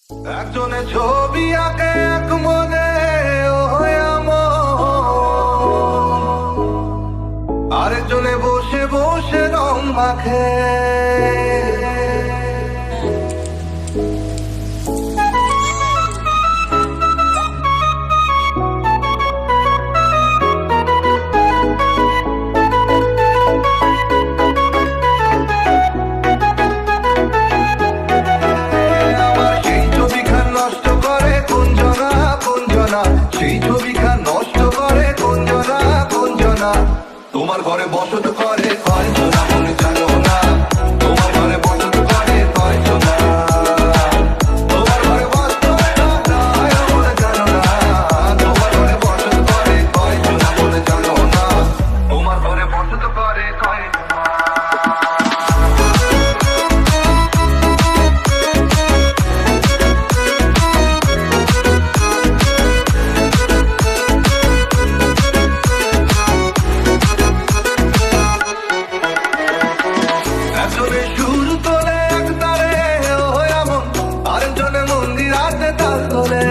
একজনে ছবি আঁকে এক মনে আরেকজনে বসে বসে রং মাখে। সেই ছবিখান নষ্ট করে কোনজনা কোনজনা, তোমার ঘরে বসত করে কয়জনা মনে জানো না, তোমার ঘরে বসত করে কয়জনা, তোমার ঘরে বসত মনে জানো না, তোমার ঘরে বসত করে কয়জনা মনে জানো না, তোমার ঘরে বসত করে কয়জনা। একজনে সুর তোলে এক তারে এমন, আরেকজনে মন্দিরাতে তাল তোলে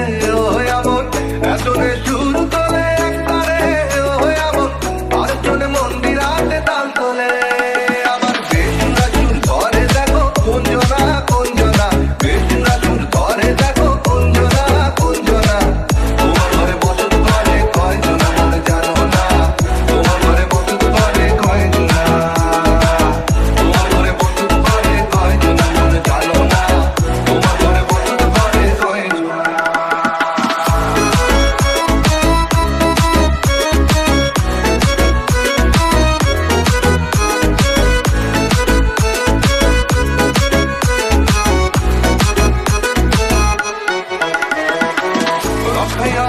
এমন, একজনে সুর তোলে এক তারে এমন, আরেকজনে মন্দিরাতে তাল তোলে। আমার বেশুরা সুর ধরে দেখো কোনজনা কোনজনা, বেশুরা সুর ধরে দেখো কোনজনা কোনজনা, তোমার ঘরে বসত করে কয়জনা মনে জানো না, তোমার ঘরে বসত করে কয়জনা, তোমার ঘরে বসত করে কয়জনা মনে জানো না, তোমার ঘরে বসত করে কয়জনা। রক্ষাইয়া